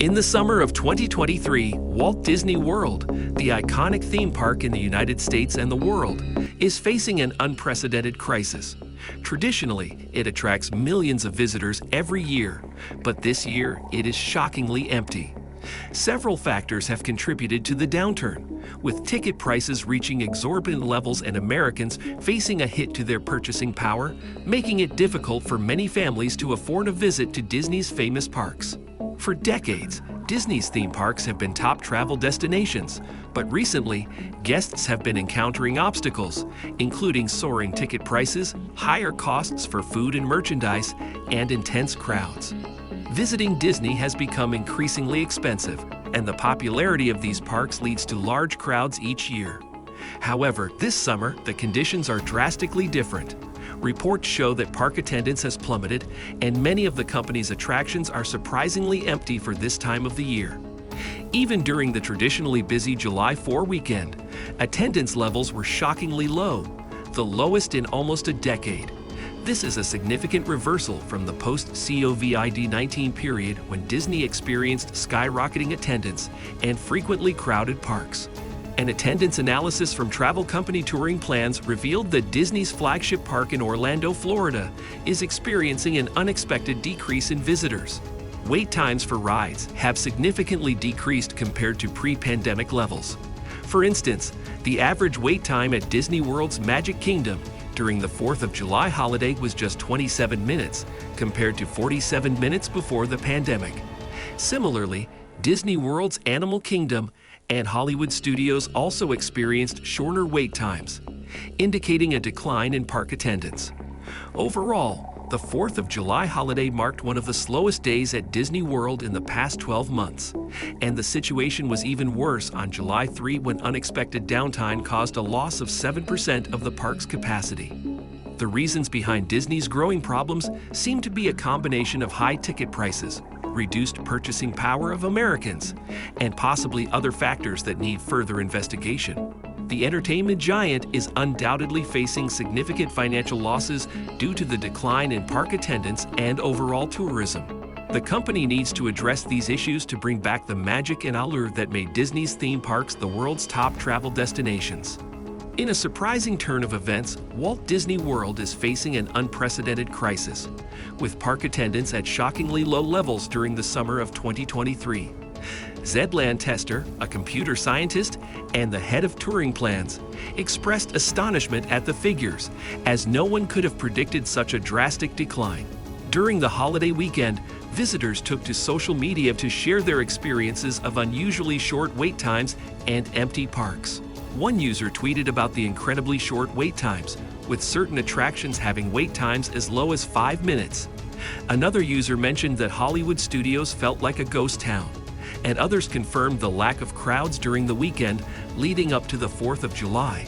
In the summer of 2023, Walt Disney World, the iconic theme park in the United States and the world, is facing an unprecedented crisis. Traditionally, it attracts millions of visitors every year, but this year it is shockingly empty. Several factors have contributed to the downturn, with ticket prices reaching exorbitant levels and Americans facing a hit to their purchasing power, making it difficult for many families to afford a visit to Disney's famous parks. For decades, Disney's theme parks have been top travel destinations, but recently, guests have been encountering obstacles, including soaring ticket prices, higher costs for food and merchandise, and intense crowds. Visiting Disney has become increasingly expensive, and the popularity of these parks leads to large crowds each year. However, this summer, the conditions are drastically different. Reports show that park attendance has plummeted, and many of the company's attractions are surprisingly empty for this time of the year. Even during the traditionally busy July 4 weekend, attendance levels were shockingly low, the lowest in almost a decade. This is a significant reversal from the post-COVID-19 period when Disney experienced skyrocketing attendance and frequently crowded parks. An attendance analysis from travel company Touring Plans revealed that Disney's flagship park in Orlando, Florida, is experiencing an unexpected decrease in visitors. Wait times for rides have significantly decreased compared to pre-pandemic levels. For instance, the average wait time at Disney World's Magic Kingdom during the 4th of July holiday was just 27 minutes, compared to 47 minutes before the pandemic. Similarly, Disney World's Animal Kingdom and Hollywood Studios also experienced shorter wait times, indicating a decline in park attendance. Overall, the 4th of July holiday marked one of the slowest days at Disney World in the past 12 months, and the situation was even worse on July 3 when unexpected downtime caused a loss of 7% of the park's capacity. The reasons behind Disney's growing problems seem to be a combination of high ticket prices, reduced purchasing power of Americans, and possibly other factors that need further investigation. The entertainment giant is undoubtedly facing significant financial losses due to the decline in park attendance and overall tourism. The company needs to address these issues to bring back the magic and allure that made Disney's theme parks the world's top travel destinations. In a surprising turn of events, Walt Disney World is facing an unprecedented crisis, with park attendance at shockingly low levels during the summer of 2023. Zedland Tester, a computer scientist and the head of Touring Plans, expressed astonishment at the figures, as no one could have predicted such a drastic decline. During the holiday weekend, visitors took to social media to share their experiences of unusually short wait times and empty parks. One user tweeted about the incredibly short wait times, with certain attractions having wait times as low as 5 minutes. Another user mentioned that Hollywood Studios felt like a ghost town, and others confirmed the lack of crowds during the weekend leading up to the 4th of July.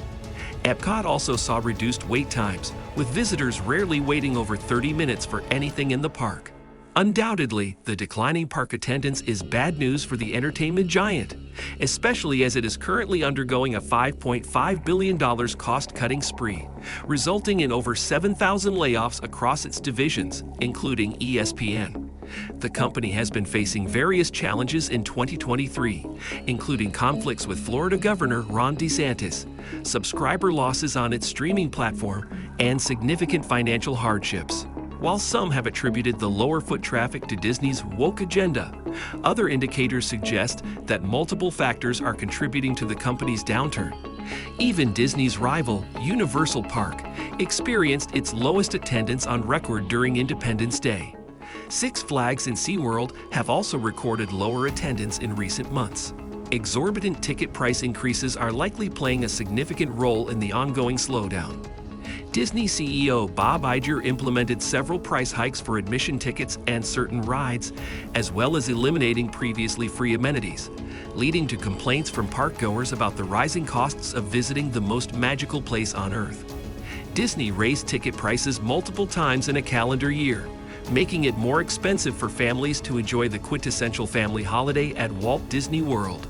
Epcot also saw reduced wait times, with visitors rarely waiting over 30 minutes for anything in the park. Undoubtedly, the declining park attendance is bad news for the entertainment giant, especially as it is currently undergoing a $5.5 billion cost-cutting spree, resulting in over 7,000 layoffs across its divisions, including ESPN. The company has been facing various challenges in 2023, including conflicts with Florida Governor Ron DeSantis, subscriber losses on its streaming platform, and significant financial hardships. While some have attributed the lower foot traffic to Disney's woke agenda, other indicators suggest that multiple factors are contributing to the company's downturn. Even Disney's rival, Universal Park, experienced its lowest attendance on record during Independence Day. Six Flags and SeaWorld have also recorded lower attendance in recent months. Exorbitant ticket price increases are likely playing a significant role in the ongoing slowdown. Disney CEO Bob Iger implemented several price hikes for admission tickets and certain rides, as well as eliminating previously free amenities, leading to complaints from parkgoers about the rising costs of visiting the most magical place on Earth. Disney raised ticket prices multiple times in a calendar year, making it more expensive for families to enjoy the quintessential family holiday at Walt Disney World.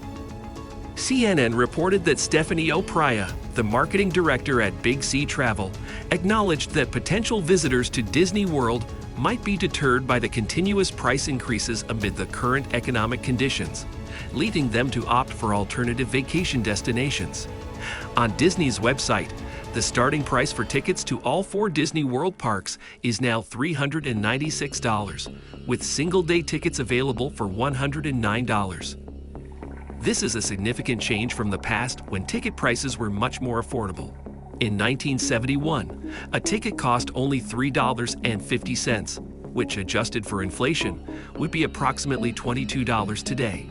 CNN reported that Stephanie O'Priya, the marketing director at Big C Travel, acknowledged that potential visitors to Disney World might be deterred by the continuous price increases amid the current economic conditions, leading them to opt for alternative vacation destinations. On Disney's website, the starting price for tickets to all 4 Disney World parks is now $396, with single-day tickets available for $109. This is a significant change from the past when ticket prices were much more affordable. In 1971, a ticket cost only $3.50, which, adjusted for inflation, would be approximately $22 today.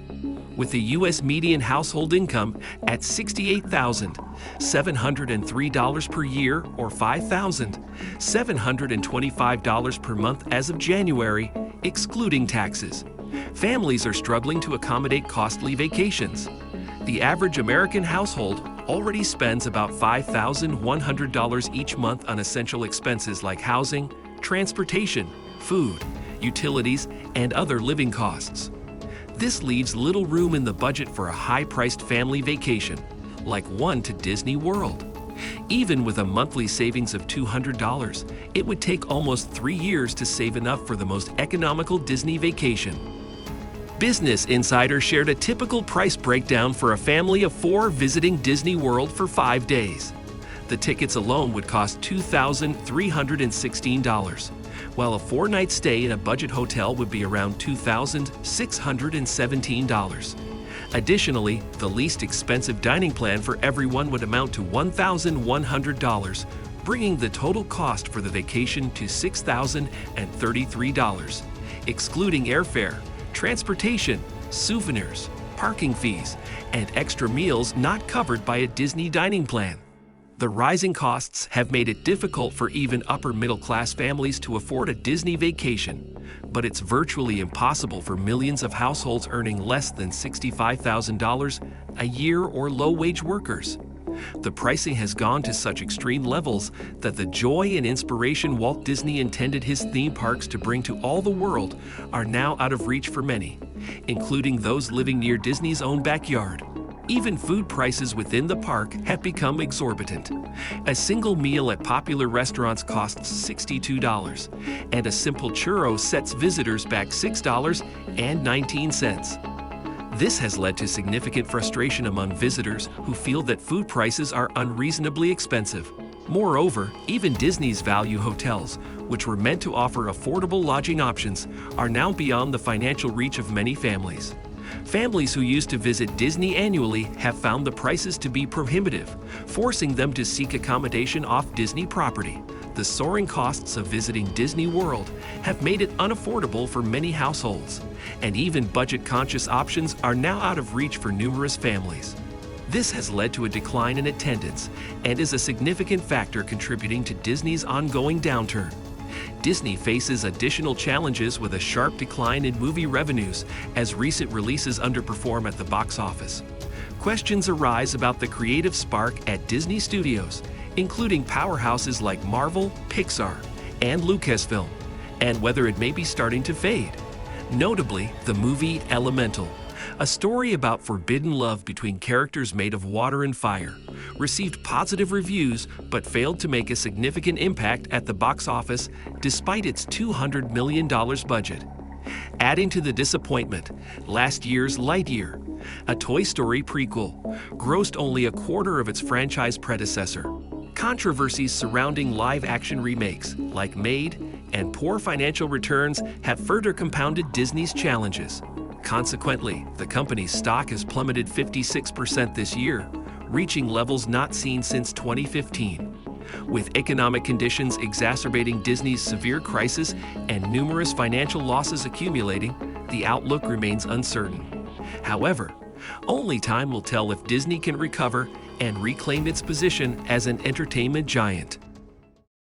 With the U.S. median household income at $68,703 per year, or $5,725 per month as of January, excluding taxes, families are struggling to accommodate costly vacations. The average American household already spends about $5,100 each month on essential expenses like housing, transportation, food, utilities, and other living costs. This leaves little room in the budget for a high-priced family vacation, like one to Disney World. Even with a monthly savings of $200, it would take almost 3 years to save enough for the most economical Disney vacation. Business Insider shared a typical price breakdown for a family of 4 visiting Disney World for 5 days. The tickets alone would cost $2,316, while a 4-night stay in a budget hotel would be around $2,617. Additionally, the least expensive dining plan for everyone would amount to $1,100, bringing the total cost for the vacation to $6,033, excluding airfare, transportation, souvenirs, parking fees, and extra meals not covered by a Disney dining plan. The rising costs have made it difficult for even upper-middle-class families to afford a Disney vacation, but it's virtually impossible for millions of households earning less than $65,000 a year or low-wage workers. The pricing has gone to such extreme levels that the joy and inspiration Walt Disney intended his theme parks to bring to all the world are now out of reach for many, including those living near Disney's own backyard. Even food prices within the park have become exorbitant. A single meal at popular restaurants costs $62, and a simple churro sets visitors back $6.19. This has led to significant frustration among visitors who feel that food prices are unreasonably expensive. Moreover, even Disney's value hotels, which were meant to offer affordable lodging options, are now beyond the financial reach of many families. Families who used to visit Disney annually have found the prices to be prohibitive, forcing them to seek accommodation off Disney property. The soaring costs of visiting Disney World have made it unaffordable for many households, and even budget-conscious options are now out of reach for numerous families. This has led to a decline in attendance and is a significant factor contributing to Disney's ongoing downturn. Disney faces additional challenges with a sharp decline in movie revenues as recent releases underperform at the box office. Questions arise about the creative spark at Disney Studios, including powerhouses like Marvel, Pixar, and Lucasfilm, and whether it may be starting to fade. Notably, the movie Elemental, a story about forbidden love between characters made of water and fire, received positive reviews but failed to make a significant impact at the box office despite its $200 million budget. Adding to the disappointment, last year's Lightyear, a Toy Story prequel, grossed only a quarter of its franchise predecessor. Controversies surrounding live-action remakes, like Made, and poor financial returns have further compounded Disney's challenges. Consequently, the company's stock has plummeted 56% this year, reaching levels not seen since 2015. With economic conditions exacerbating Disney's severe crisis and numerous financial losses accumulating, the outlook remains uncertain. However, only time will tell if Disney can recover and reclaim its position as an entertainment giant.